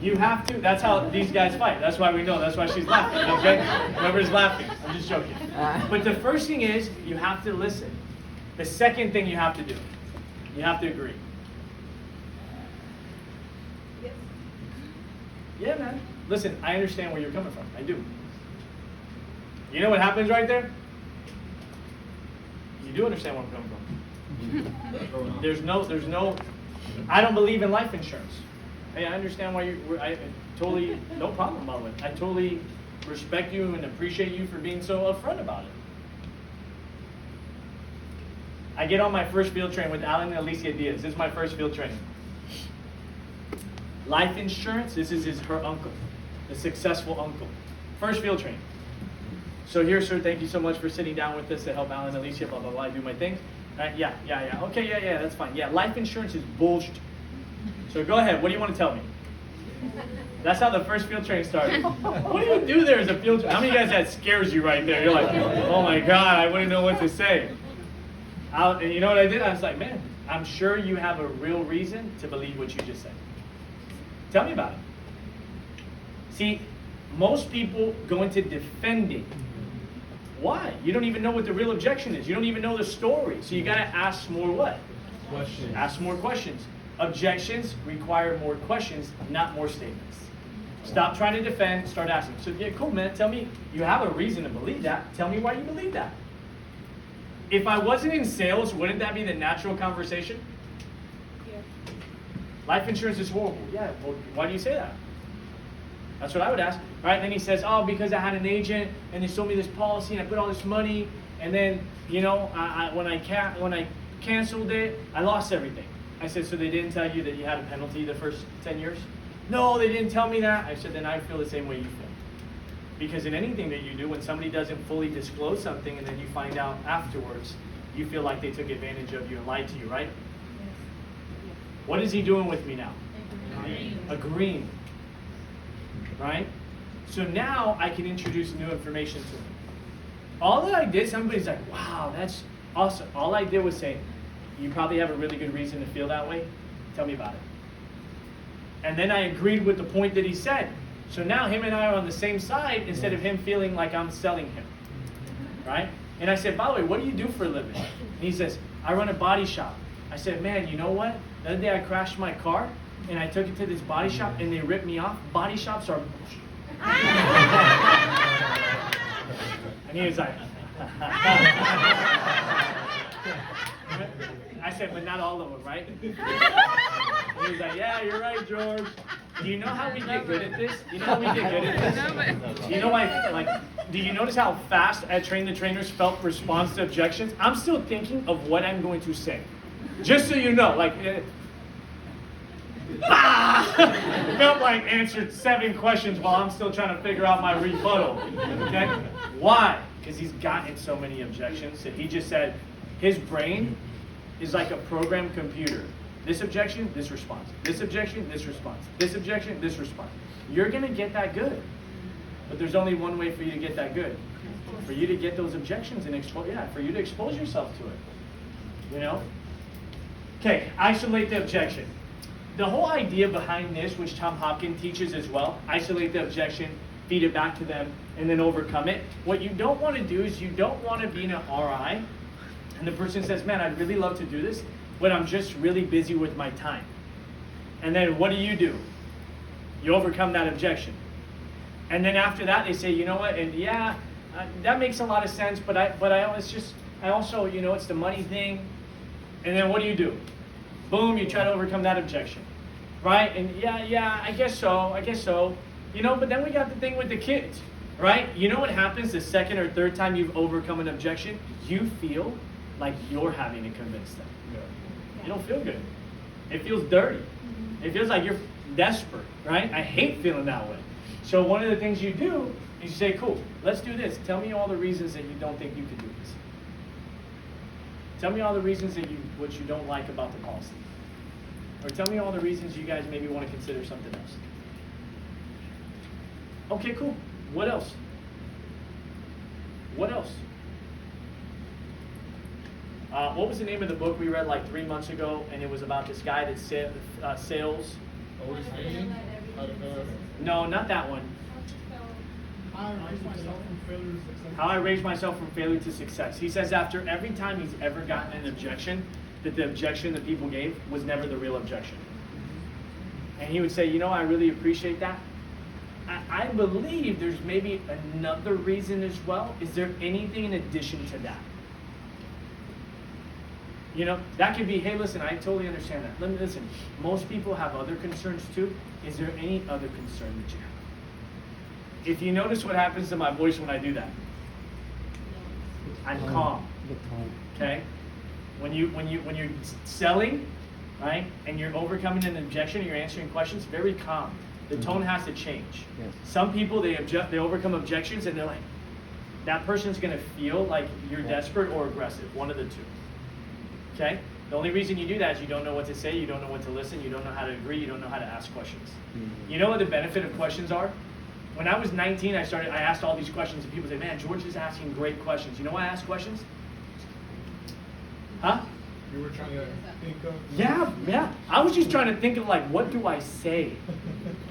You have to. That's how these guys fight. That's why we know. That's why she's laughing, okay? Whoever's laughing. I'm just joking. But the first thing is, you have to listen. The second thing you have to do, you have to agree. Yes. Yeah, man. Listen, I understand where you're coming from. I do. You know what happens right there? You do understand where I'm coming from. There's no, I don't believe in life insurance. Hey, I understand why I totally, no problem about it. I totally respect you and appreciate you for being so upfront about it. I get on my first field training with Alan and Alicia Diaz. This is my first field training. Life insurance, this is her uncle, the successful uncle. First field training. So here, sir, thank you so much for sitting down with us to help Alan and Alicia, blah, blah, blah, I do my thing. Yeah. Okay, yeah, that's fine. Yeah, life insurance is bullshit. So go ahead, what do you want to tell me? That's how the first field training started. What do you do there as a field training? How many of you guys that scares you right there? You're like, oh my God, I wouldn't know what to say. And you know what I did? I was like, man, I'm sure you have a real reason to believe what you just said. Tell me about it. See, most people go into defending. Why? You don't even know what the real objection is. You don't even know the story. So you got to ask more what? Questions. Ask more questions. Objections require more questions, not more statements. Stop trying to defend, start asking. So yeah, cool, man. Tell me, you have a reason to believe that. Tell me why you believe that. If I wasn't in sales, wouldn't that be the natural conversation? Yeah. Life insurance is horrible. Yeah, well, why do you say that? That's what I would ask. All right, then he says, oh, because I had an agent and they sold me this policy and I put all this money and then, you know, when I canceled it, I lost everything. I said, so they didn't tell you that you had a penalty the first 10 years? No, they didn't tell me that. I said, then I feel the same way you feel. Because in anything that you do, when somebody doesn't fully disclose something and then you find out afterwards, you feel like they took advantage of you and lied to you, right? Yes. What is he doing with me now? Agreeing. Agreeing. Right? So now I can introduce new information to him. All that I did, somebody's like, wow, that's awesome. All I did was say, you probably have a really good reason to feel that way. Tell me about it. And then I agreed with the point that he said. So now him and I are on the same side instead of him feeling like I'm selling him. Right? And I said, by the way, what do you do for a living? And he says, I run a body shop. I said, man, you know what? The other day I crashed my car and I took it to this body shop and they ripped me off. Body shops are bullshit. And he was like, I said, but not all of them, right? And he was like, yeah, you're right, George. Do you know how we get good at this? You know how we get good at this? You know why, like, do you notice how fast at Train the Trainers felt response to objections? I'm still thinking of what I'm going to say. Just so you know, like, felt like answered 7 questions while I'm still trying to figure out my rebuttal. Okay? Why? Because he's gotten so many objections that he just said his brain is like a programmed computer. This objection, this response. This objection, this response. This objection, this response. You're going to get that good. But there's only one way for you to get that good. For you to get those objections and for you to expose yourself to it. You know? Okay, isolate the objection. The whole idea behind this, which Tom Hopkins teaches as well, isolate the objection, feed it back to them, and then overcome it. What you don't want to do is you don't want to be in an RI, and the person says, man, I'd really love to do this, but I'm just really busy with my time. And then what do? You overcome that objection. And then after that, they say, you know what, and yeah, that makes a lot of sense, but I also, you know, it's the money thing. And then what do? Boom, you try to overcome that objection, right? And yeah, I guess so. You know, but then we got the thing with the kids, right? You know what happens the second or third time you've overcome an objection? You feel like you're having to convince them. You don't feel good. It feels dirty. It feels like you're desperate, right? I hate feeling that way. So one of the things you do is you say, cool, let's do this. Tell me all the reasons that you don't think you could do this. Tell me all the reasons what you don't like about the policy. Or tell me all the reasons you guys maybe want to consider something else. Okay, cool. What else? What else? What was the name of the book we read like 3 months ago? And it was about this guy that sales. No, not that one. I raised myself from failure to success. How I raised myself from failure to success. He says after every time he's ever gotten an objection, that the objection that people gave was never the real objection. And he would say, you know, I really appreciate that. I believe there's maybe another reason as well. Is there anything in addition to that? You know, that could be, hey, listen, I totally understand that. Listen, most people have other concerns too. Is there any other concern that you have? If you notice what happens to my voice when I do that, I'm calm. Okay? When you're selling, right, and you're overcoming an objection, you're answering questions, very calm. The tone has to change. Yes. Some people they overcome objections and they're like, that person's gonna feel like you're desperate or aggressive, one of the two. Okay? The only reason you do that is you don't know what to say, you don't know what to listen, you don't know how to agree, you don't know how to ask questions. You know what the benefit of questions are? When I was 19, I asked all these questions and people say, man, George is asking great questions. You know why I ask questions? Huh? You were trying to think of. Yeah. I was just trying to think of like, what do I say?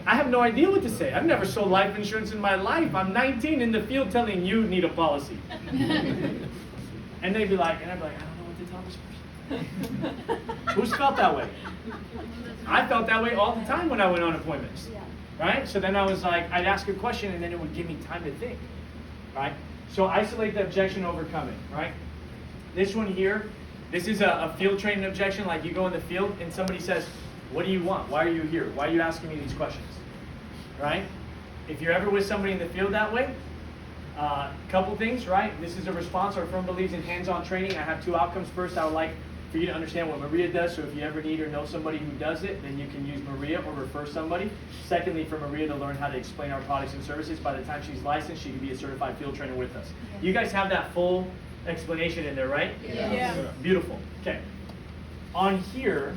I have no idea what to say. I've never sold life insurance in my life. I'm 19 in the field telling you need a policy. And they'd be like, I don't know what to tell this person. Who's felt that way? I felt that way all the time when I went on appointments. Right? So then I was like, I'd ask a question and then it would give me time to think. Right? So isolate the objection, overcome it. Right? This one here, this is a field training objection. Like you go in the field and somebody says, what do you want? Why are you here? Why are you asking me these questions? Right? If you're ever with somebody in the field that way, couple things, right? This is a response. Our firm believes in hands-on training. I have two outcomes. First, I would like for you to understand what Maria does, so if you ever need or know somebody who does it, then you can use Maria or refer somebody. Secondly, for Maria to learn how to explain our products and services. By the time she's licensed, she can be a certified field trainer with us. Yes. You guys have that full explanation in there, right? Yeah. Beautiful. Okay. On here,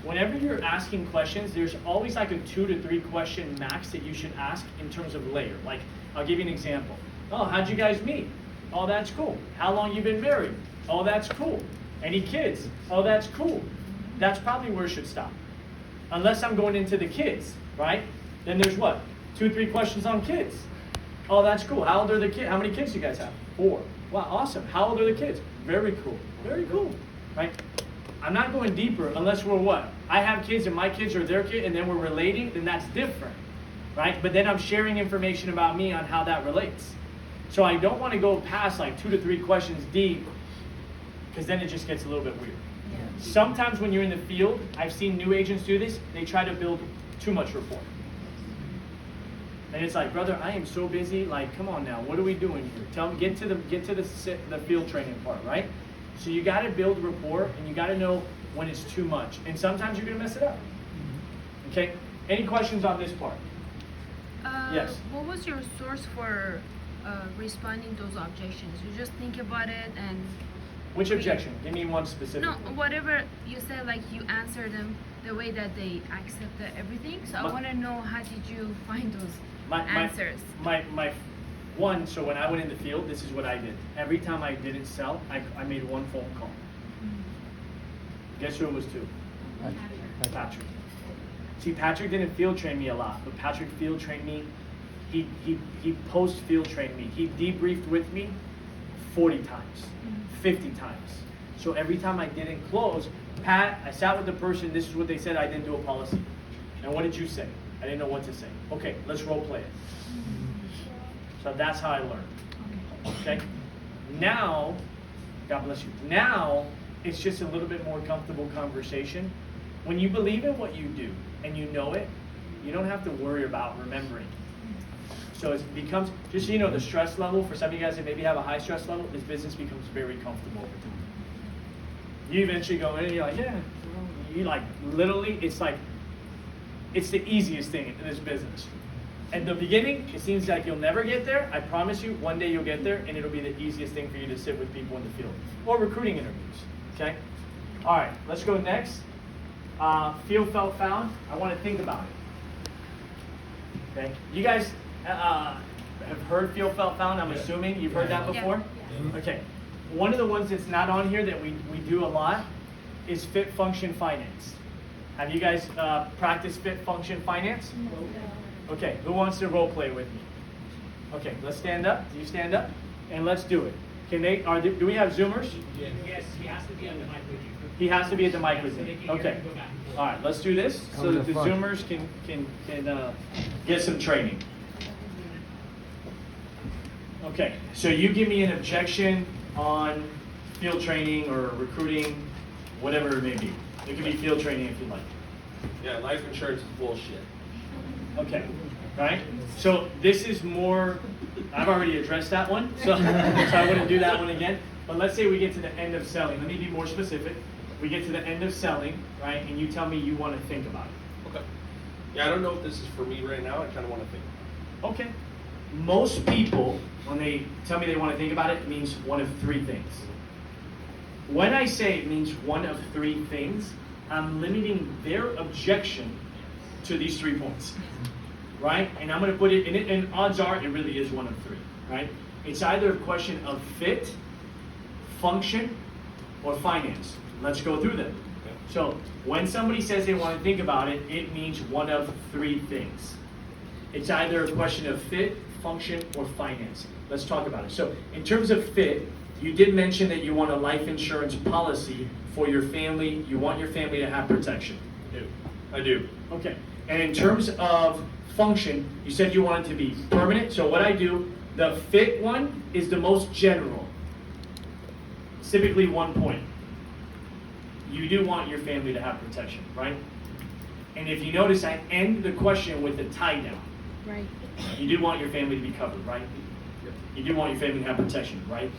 whenever you're asking questions, there's always like a 2 to 3 question max that you should ask in terms of layer. Like, I'll give you an example. Oh, how'd you guys meet? Oh, that's cool. How long you been married? Oh, that's cool. Any kids? Oh, that's cool. That's probably where it should stop. Unless I'm going into the kids, right? Then there's what? 2, 3 questions on kids. Oh, that's cool. How old are the kids? How many kids do you guys have? 4. Wow, awesome. How old are the kids? Very cool. Very cool. Right? I'm not going deeper unless we're what? I have kids and my kids are their kid and then we're relating, then that's different. Right? But then I'm sharing information about me on how that relates. So I don't want to go past like 2 to 3 questions deep because then it just gets a little bit weird. Yeah. Sometimes when you're in the field, I've seen new agents do this, they try to build too much rapport. And it's like, brother, I am so busy, like, come on now, what are we doing here? Tell me, get to the field training part, right? So you gotta build rapport and you gotta know when it's too much. And sometimes you're gonna mess it up. Okay? Any questions on this part? Yes. What was your source for responding those objections? You just think about it and... Which objection? Give me one specific. No, whatever you said, like you answer them the way that they accept everything. So I want to know, how did you find those answers? My one, so when I went in the field, this is what I did. Every time I didn't sell, I made one phone call. Guess who it was to? Patrick. See, Patrick didn't field train me a lot, but Patrick field trained me. He post field trained me. He debriefed with me 40 times, 50 times. So every time I didn't close, Pat, I sat with the person, this is what they said, I didn't do a policy. And what did you say? I didn't know what to say. Okay, let's role play it. So that's how I learned. Okay? Now, God bless you. Now, it's just a little bit more comfortable conversation. When you believe in what you do and you know it, you don't have to worry about remembering. So it becomes, just so you know, the stress level, for some of you guys that maybe have a high stress level, this business becomes very comfortable over time. You eventually go in and you're like, yeah. You like, literally, it's like, it's the easiest thing in this business. At the beginning, it seems like you'll never get there. I promise you, one day you'll get there, and it'll be the easiest thing for you to sit with people in the field. Or recruiting interviews, okay? All right, let's go next. Feel, felt, found. I want to think about it. Okay? You guys have heard feel, felt, found, I'm assuming. You've heard that before? Yeah. Okay. One of the ones that's not on here that we do a lot is fit, function, finance. Have you guys practiced fit, function, finance? Okay, who wants to role play with me? Okay, let's stand up. Do you stand up? And let's do it. Do we have Zoomers? Yes, he has to be on the mic with you. He has to be at the mic with me. Okay. All right, let's do this so that the Zoomers can get some training. Okay, so you give me an objection on field training or recruiting, whatever it may be. It could be field training if you like. Yeah, life insurance is bullshit. Okay, right? So this is more, I've already addressed that one, so I wouldn't do that one again. But let's say we get to the end of selling. Let me be more specific. We get to the end of selling, right? And you tell me you want to think about it. Okay. Yeah, I don't know if this is for me right now. I kind of want to think. Okay. Most people, when they tell me they want to think about it, it means one of three things. When I say it means one of three things, I'm limiting their objection to these 3 points, right? And I'm going to put it in it, and odds are it really is one of three, right? It's either a question of fit, function, or finance. Let's go through them. So when somebody says they want to think about it, it means one of three things. It's either a question of fit, function, or finance. Let's talk about it. So in terms of fit, you did mention that you want a life insurance policy for your family. You want your family to have protection. I do. Okay. And in terms of function, you said you want it to be permanent. So what I do, the fit one is the most general. It's typically 1 point. You do want your family to have protection, right? And if you notice, I end the question with a tie down. Right. You do want your family to be covered, right? You do want your family to have protection, right?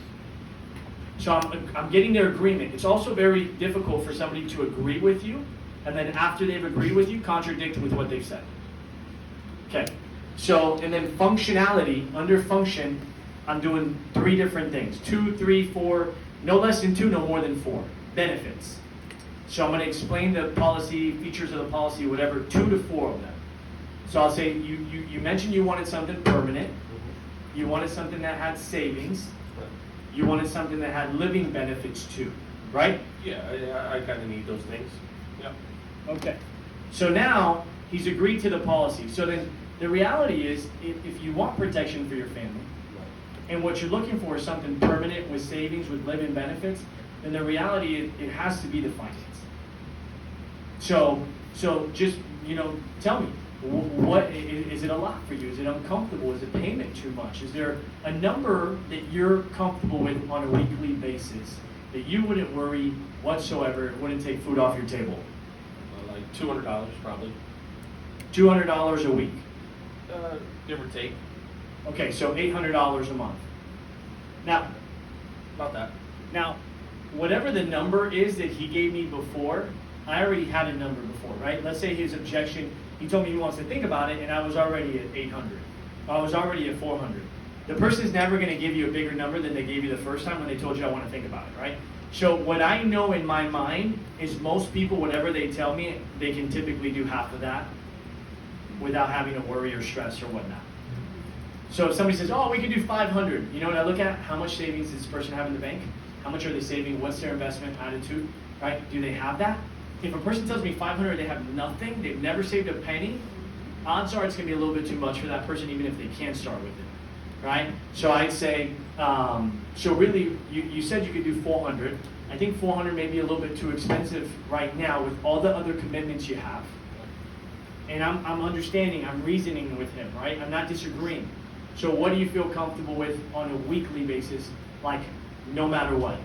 So I'm getting their agreement. It's also very difficult for somebody to agree with you, and then after they've agreed with you, contradict with what they've said. Okay. So, and then functionality, under function, I'm doing 3 different things. 2, 3, 4, no less than 2, no more than 4. Benefits. So I'm going to explain the policy, features of the policy, whatever, 2 to 4 of them. So I'll say, you mentioned you wanted something permanent. You wanted something that had savings. You wanted something that had living benefits too, right? Yeah, I kind of need those things. Yeah. Okay. So now he's agreed to the policy. So then the reality is, if you want protection for your family, and what you're looking for is something permanent with savings, with living benefits, then the reality is it has to be the finance. So just, tell me, what is it a lot for you? Is it uncomfortable? Is the payment too much? Is there a number that you're comfortable with on a weekly basis that you wouldn't worry whatsoever, it wouldn't take food off your table? Like $200 probably. $200 a week. Give or take. Okay, so $800 a month. Now, About that. Now, whatever the number is that he gave me before, I already had a number before, right? Let's say his objection, he told me he wants to think about it, and I was already at 800. I was already at 400. The person's never going to give you a bigger number than they gave you the first time when they told you I want to think about it, right? So what I know in my mind is most people, whatever they tell me, they can typically do half of that without having to worry or stress or whatnot. So if somebody says, oh, we can do 500, you know what I look at? How much savings does this person have in the bank? How much are they saving? What's their investment attitude, right? Do they have that? If a person tells me 500, they have nothing, they've never saved a penny, odds are it's going to be a little bit too much for that person, even if they can start with it, right? So I'd say, so really, you said you could do 400. I think 400 may be a little bit too expensive right now with all the other commitments you have. And I'm understanding, I'm reasoning with him, right? I'm not disagreeing. So what do you feel comfortable with on a weekly basis, like no matter what?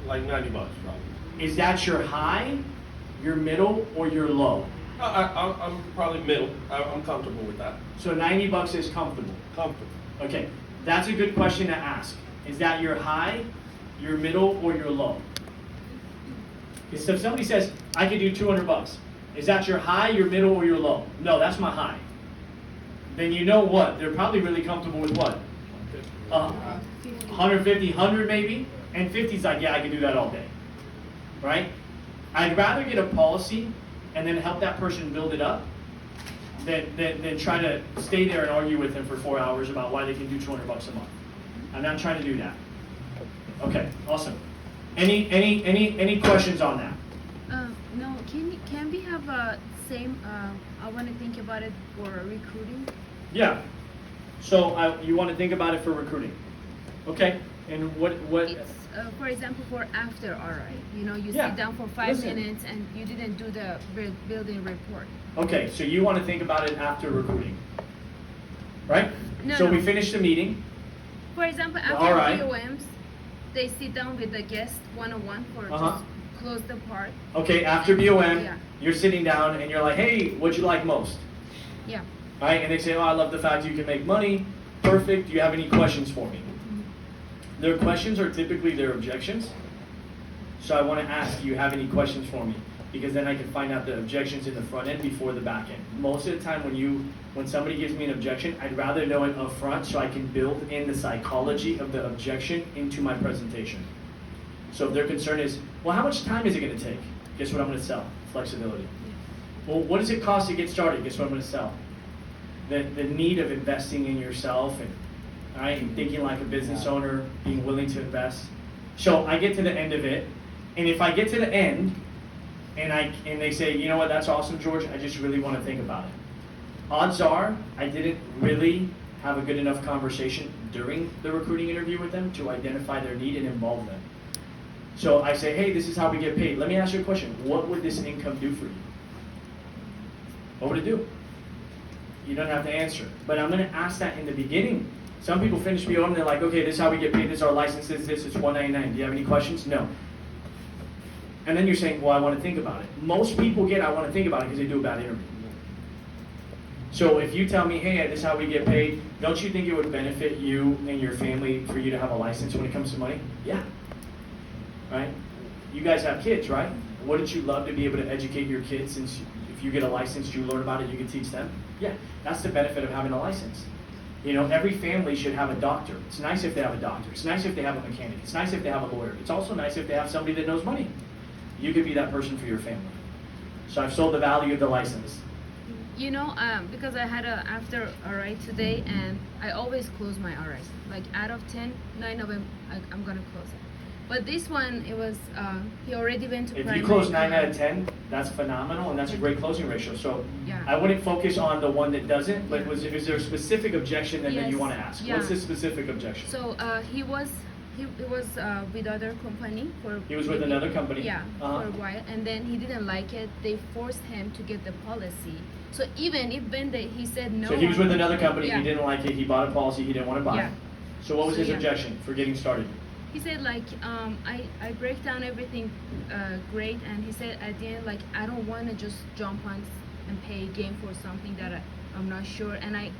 Like $90 probably. Is that your high, your middle, or your low? I'm probably middle. I'm comfortable with that. So $90 is comfortable. Comfortable. Okay, that's a good question to ask. Is that your high, your middle, or your low? So if somebody says, I could do $200, is that your high, your middle, or your low? No, that's my high. Then you know what? They're probably really comfortable with what? 150, 100 maybe? And 50's like, yeah, I can do that all day. Right? I'd rather get a policy and then help that person build it up than try to stay there and argue with them for 4 hours about why they can do $200 a month. I'm not trying to do that. Okay, awesome. Any questions on that? No, can we have a same? I want to think about it for recruiting. Yeah. So you want to think about it for recruiting. Okay. And what? It's for example for after RI. You know, you Yeah, sit down for 5 listen. minutes and you didn't do the building report. Okay. So you want to think about it after recruiting, right? No, So no. we finished the meeting. For example, after RI. BOMs, they sit down with the guest one-on-one for Uh-huh. just close the part. Okay. After BOM, Yeah. you're sitting down and you're like, hey, what'd you like most? Yeah. Right? And they say, oh, I love the fact you can make money. Perfect. Do you have any questions for me? Their questions are typically their objections. So I want to ask, do you have any questions for me? Because then I can find out the objections in the front end before the back end. Most of the time when somebody gives me an objection, I'd rather know it up front so I can build in the psychology of the objection into my presentation. So if their concern is, well, how much time is it going to take? Guess what I'm going to sell? Flexibility. Well, what does it cost to get started? Guess what I'm going to sell? The need of investing in yourself and, right, and thinking like a business owner, being willing to invest. So I get to the end of it, and if I get to the end, and they say, you know what, that's awesome, George, I just really want to think about it. Odds are I didn't really have a good enough conversation during the recruiting interview with them to identify their need and involve them. So I say, hey, this is how we get paid. Let me ask you a question. What would this income do for you? What would it do? You don't have to answer. But I'm going to ask that in the beginning. Some people finish BO and they're like, okay, this is how we get paid. This is our licenses. This is $199. Do you have any questions? No. And then you're saying, well, I want to think about it. Most people get, I want to think about it because they do a bad interview. So if you tell me, hey, this is how we get paid, don't you think it would benefit you and your family for you to have a license when it comes to money? Yeah. Right? You guys have kids, right? Wouldn't you love to be able to educate your kids since if you get a license, you learn about it, you can teach them? Yeah, that's the benefit of having a license. You know, every family should have a doctor. It's nice if they have a doctor. It's nice if they have a mechanic. It's nice if they have a lawyer. It's also nice if they have somebody that knows money. You could be that person for your family. So I've sold the value of the license. You know, because I had a after RI today, and I always close my RIs. Like out of 10, 9 of them, I'm gonna close it. But this one, it was, he already went to If primary. you close 9 out of 10, that's phenomenal, and that's a great closing ratio. So Yeah. I wouldn't focus on the one that doesn't, but Yeah. is there a specific objection that you Yes. want to ask? Yeah. What's the specific objection? So he was with other company for. He was with another company? Yeah, Uh-huh. for a while, and then he didn't like it. They forced him to get the policy. So even he said no. So he was with another company, Yeah. he didn't like it, he bought a policy he didn't want to buy. Yeah. So what was So, his yeah. objection for getting started? He said like I break down everything great, and he said at the end like I don't want to just jump on and pay again for something that I'm not sure, and I.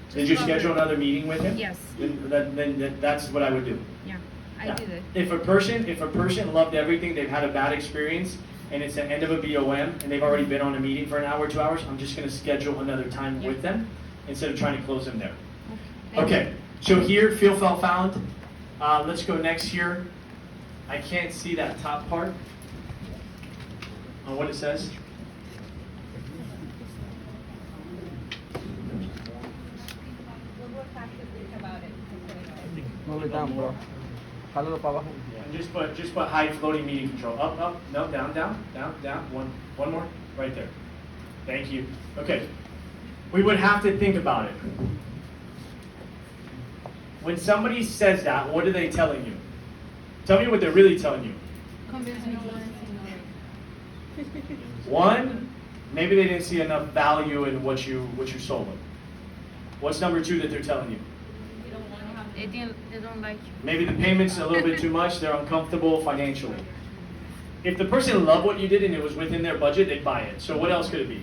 Just Did you love schedule it. another meeting with him? Yes. Then that's what I would do. Yeah, I Yeah. did it. If a person loved everything, they've had a bad experience, and it's the end of a BOM, and they've already been on a meeting for an hour, 2 hours, I'm just going to schedule another time Yeah. with them instead of trying to close them there. Thank you. Okay, so here, feel, felt, found. Let's go next here. I can't see that top part on what it says. What factors think about it? Move it down, bro. Jálalo para abajo. And just put high floating meeting control. Up, no, down, down. One more, right there. Thank you. Okay. We would have to think about it. When somebody says that, what are they telling you? Tell me what they're really telling you. Convince me to One, maybe they didn't see enough value in what you sold them. What's number two that they're telling you? They don't like you. Maybe the payment's a little bit too much, they're uncomfortable financially. If the person loved what you did and it was within their budget, they'd buy it. So what else could it be?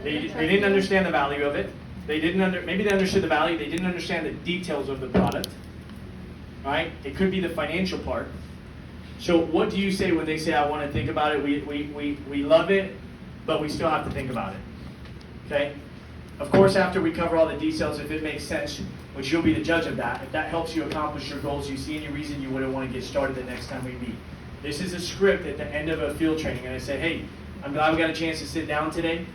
They didn't understand the value of it. Maybe they understood the value, they didn't understand the details of the product. Right? It could be the financial part. So what do you say when they say, I want to think about it, we love it, but we still have to think about it? Okay? Of course, after we cover all the details, if it makes sense, which you'll be the judge of that, if that helps you accomplish your goals, you see any reason you wouldn't want to get started the next time we meet. This is a script at the end of a field training, and I say, hey, I'm glad we got a chance to sit down today,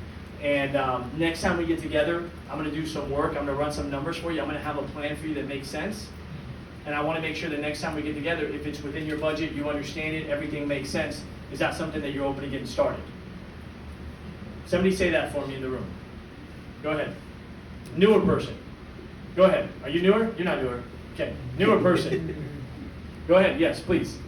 and next time we get together, I'm going to do some work, I'm going to run some numbers for you, I'm going to have a plan for you that makes sense, and I want to make sure the next time we get together, if it's within your budget, you understand it, everything makes sense, is that something that you're open to getting started? Somebody say that for me in the room. Go ahead. Newer person. Go ahead. Are you newer? You're not newer. Okay. Newer person. Go ahead. Yes, please.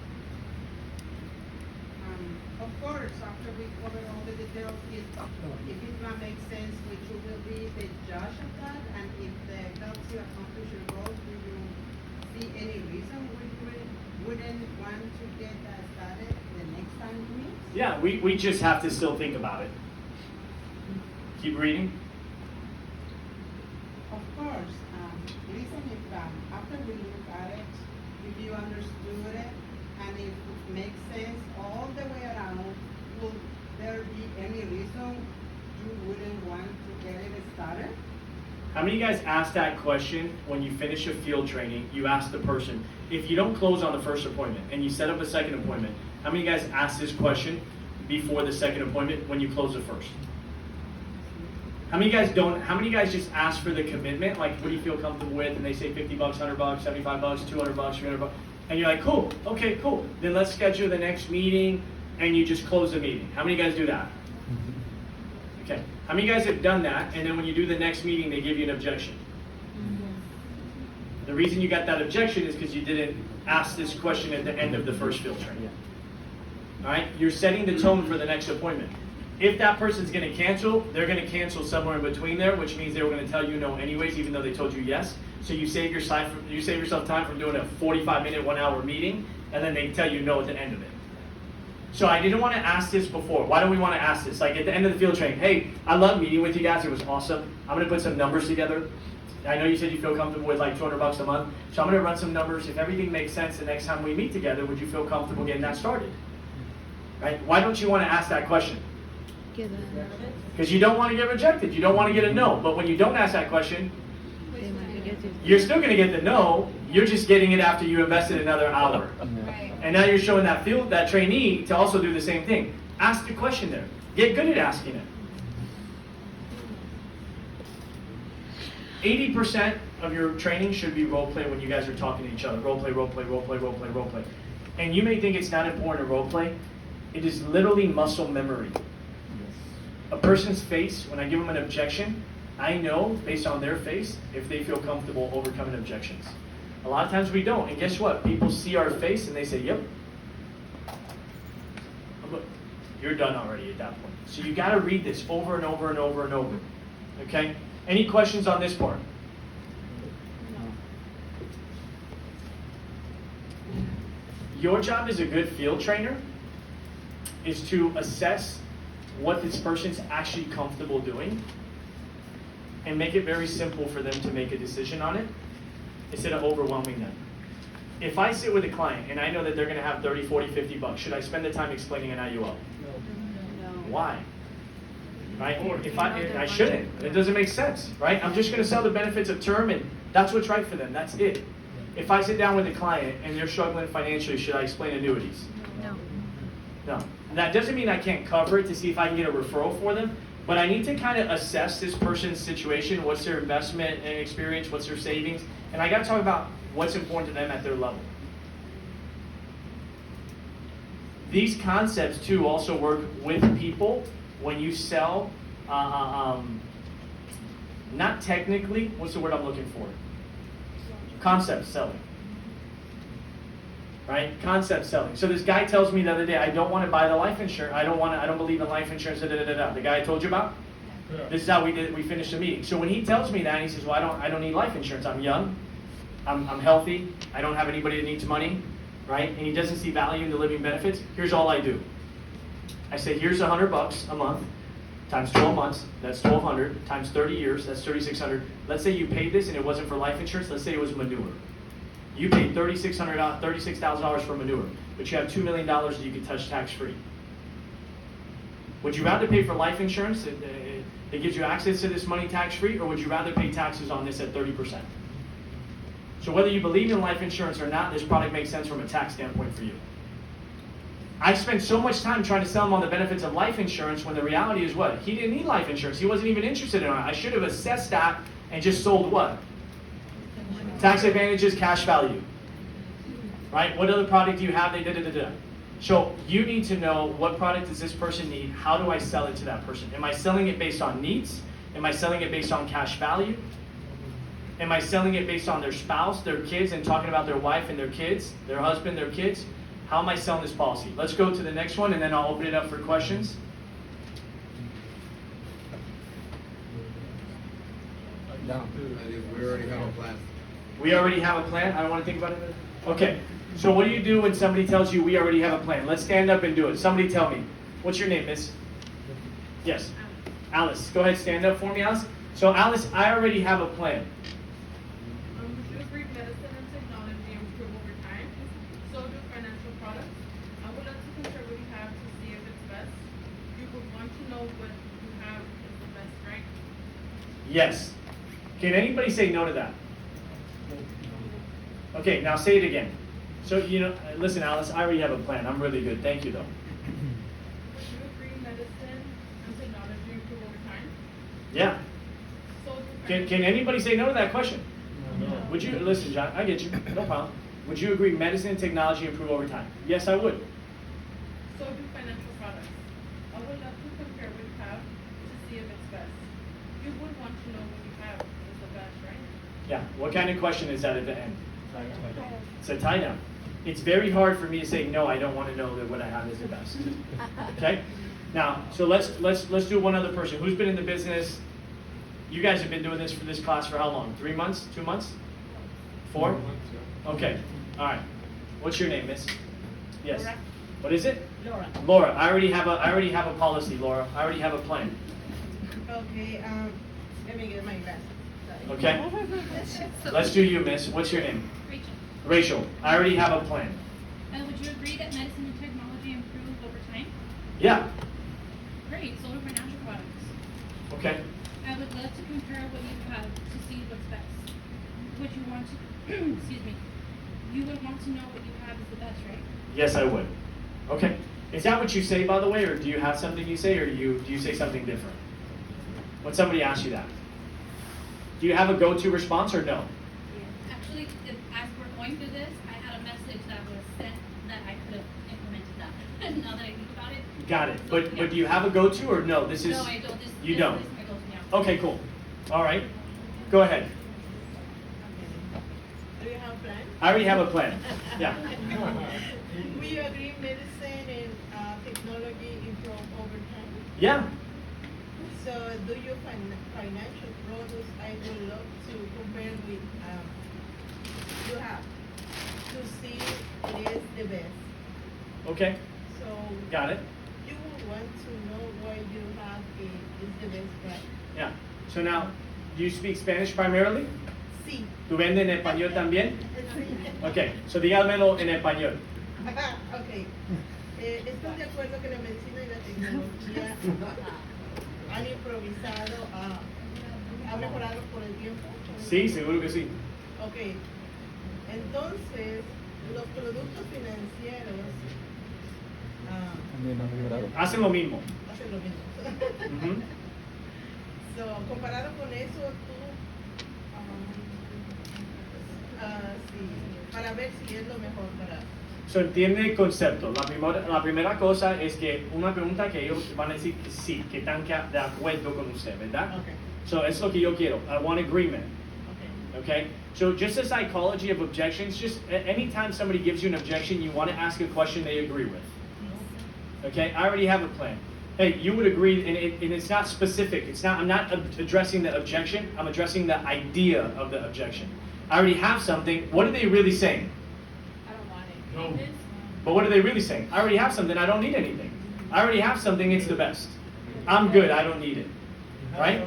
Of course, after we cover all the details, if it not make sense, which you will be the judge of that, and if that helps you accomplish your goals, do you see any reason we wouldn't want to get that started the next time we meet? Yeah, we just have to still think about it. Keep reading. Of course, listen, if after we look at it, if you understood it, and if it makes sense all the way around, will there be any reason you wouldn't want to get it started? How many of you guys ask that question when you finish a field training? You ask the person, if you don't close on the first appointment and you set up a second appointment, how many of you guys ask this question before the second appointment when you close the first? How many of you guys don't? How many of you guys just ask for the commitment? Like, what do you feel comfortable with? And they say $50, $100, $75, $200, $300, and you're like, cool, okay, cool. Then let's schedule the next meeting, and you just close the meeting. How many of you guys do that? Okay. How many of you guys have done that? And then when you do the next meeting, they give you an objection. The reason you got that objection is because you didn't ask this question at the end of the first field training. All right. You're setting the tone for the next appointment. If that person's going to cancel, they're going to cancel somewhere in between there, which means they were going to tell you no anyways, even though they told you yes. So you save yourself time from doing a 45-minute, 1-hour meeting, and then they tell you no at the end of it. So I didn't want to ask this before. Why do we want to ask this? Like at the end of the field training, hey, I love meeting with you guys. It was awesome. I'm going to put some numbers together. I know you said you feel comfortable with like $200 a month. So I'm going to run some numbers. If everything makes sense the next time we meet together, would you feel comfortable getting that started? Right? Why don't you want to ask that question? Because you don't want to get rejected. You don't want to get a no. But when you don't ask that question, you're still going to get the no. You're just getting it after you invested another hour. Right. And now you're showing that trainee to also do the same thing. Ask the question there. Get good at asking it. 80% of your training should be role play when you guys are talking to each other. Role play, role play, role play, role play, role play. And you may think it's not important to role play. It is literally muscle memory. A person's face, when I give them an objection, I know based on their face if they feel comfortable overcoming objections. A lot of times we don't. And guess what? People see our face and they say, yep. Look, you're done already at that point. So you got to read this over and over and over and over. Okay? Any questions on this part? Your job as a good field trainer is to assess what this person's actually comfortable doing and make it very simple for them to make a decision on it instead of overwhelming them. If I sit with a client and I know that they're going to have 30, 40, 50 bucks, should I spend the time explaining an IUL? No. Why? Right? If I shouldn't. It doesn't make sense, right? I'm just going to sell the benefits of term and that's what's right for them. That's it. If I sit down with a client and they're struggling financially, should I explain annuities? No. And that doesn't mean I can't cover it to see if I can get a referral for them, but I need to kind of assess this person's situation, what's their investment and experience, what's their savings, and I got to talk about what's important to them at their level. These concepts too also work with people when you sell, not technically, what's the word I'm looking for? Concept selling. Right? Concept selling. So this guy tells me the other day, I don't want to buy the life insurance. I don't believe in life insurance. The guy I told you about? Yeah. This is how we finished the meeting. So when he tells me that, he says, well, I don't need life insurance. I'm young. I'm healthy. I don't have anybody that needs money. Right? And he doesn't see value in the living benefits. Here's all I do. I say, here's $100 a month times 12 months. That's $1,200 times 30 years. That's $3,600. Let's say you paid this and it wasn't for life insurance. Let's say it was manure. You paid $36,000 for manure, but you have $2 million that you can touch tax-free. Would you rather pay for life insurance that gives you access to this money tax-free, or would you rather pay taxes on this at 30%? So whether you believe in life insurance or not, this product makes sense from a tax standpoint for you. I spent so much time trying to sell him on the benefits of life insurance when the reality is what? He didn't need life insurance. He wasn't even interested in it. I should have assessed that and just sold what? Tax advantages, cash value. right? What other product do you have? They da-da-da-da. So you need to know what product does this person need? How do I sell it to that person? Am I selling it based on needs? Am I selling it based on cash value? Am I selling it based on their spouse, their kids, and talking about their wife and their kids, their husband, their kids? How am I selling this policy? Let's go to the next one, and then I'll open it up for questions. No, we already have a plan. We already have a plan? I don't want to think about it. Okay. So what do you do when somebody tells you we already have a plan? Let's stand up and do it. Somebody tell me. What's your name, miss? Yes. Alice. Go ahead, stand up for me, Alice. So Alice, I already have a plan. Would you agree medicine and technology improve over time? So do financial products. I would like to compare what you have to see if it's best. You would want to know what you have is the best, right? Yes. Can anybody say no to that? Okay, now say it again. So, listen, Alice, I already have a plan. I'm really good. Thank you, though. Would you agree medicine and technology improve over time? Yeah. So do Can anybody say no to that question? No. Would you, listen, John, I get you. No problem. Would you agree medicine and technology improve over time? Yes, I would. So do financial products. I would love to compare what you have to see if it's best. You would want to know what you have is the best, right? Yeah. What kind of question is that at the end? It's a tie down. It's very hard for me to say no. I don't want to know that what I have is the best. Okay. Now, so let's do one other person who's been in the business. You guys have been doing this for this class for how long? 3 months? 2 months? 4? Okay. All right. What's your name, miss? Yes. Laura. What is it? Laura. Laura. I already have a policy, Laura. I already have a plan. Okay, let me get my glasses. Sorry. Okay. Let's do you, miss. What's your name? Rachel, Rachel. I already have a plan. would you agree that medicine and technology improve over time? Yeah. Great, so do financial products. Okay. I would love to compare what you have to see what's best. Would you want to, excuse me, you would want to know what you have is the best, right? Yes, I would. Okay. Is that what you say, by the way, or do you have something you say, or do you say something different? When somebody asks you that, do you have a go-to response or no? Actually, as we're going through this, I had a message that was sent that I could have implemented that. Now that I think about it. Got it. But do you have a go-to or no? This is No, I don't. You don't. This is my go-to now. Okay, cool. All right. Go ahead. Do you have a plan? I already have a plan. Yeah. We agree medicine and technology improve over time. Yeah. So do you financial products? I would love to compare with you have to see it is the best. Okay. So Got it. you will want to know what you have is the best price. Yeah. So now, do you speak Spanish primarily? Sí. ¿Tú vendes en español también? Sí. Okay. So dígamelo en español. Ok. ¿Estás de acuerdo que la medicina y la tecnología han improvisado, ha mejorado por el tiempo? Sí, seguro que sí. Ok. Entonces, los productos financieros Hacen lo mismo. hacen lo mismo. Ujú. So, comparado con eso, tú, sí, para ver si es lo mejor para... So, entiende el concepto. La primera cosa es que una pregunta que ellos van a decir que sí, que están de acuerdo con usted, ¿verdad? Okay. So, es lo que yo quiero. I want agreement. Okay. Okay? So, just the psychology of objections, just anytime somebody gives you an objection, you want to ask a question they agree with. Okay? I already have a plan. Hey, you would agree, and it's not specific. I'm not addressing the objection. I'm addressing the idea of the objection. I already have something. What are they really saying? I don't want it. But what are they really saying? I already have something. I don't need anything. I already have something. It's the best. I'm good. I don't need it. Right?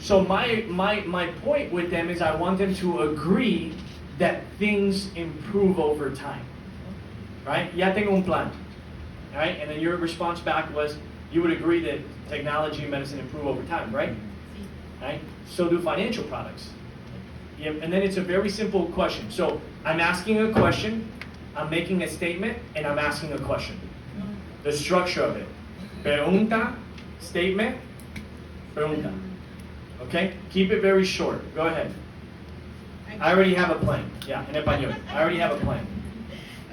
So my point with them is I want them to agree that things improve over time. Right? Ya tengo un plan. Right? And then your response back was you would agree that technology and medicine improve over time, right? Right? So do financial products. Yeah, and then it's a very simple question. So I'm asking a question, I'm making a statement, and I'm asking a question. The structure of it. Pregunta, statement, pregunta. Okay? Keep it very short. Go ahead. I I already have a plan. Yeah, en español. I already have a plan.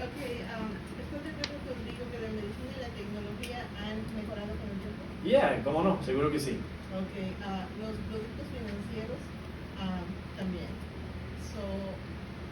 Okay, ¿estás de acuerdo conmigo que la medicina y la tecnología han mejorado con el tiempo? Yeah, cómo no, seguro que sí. Okay, los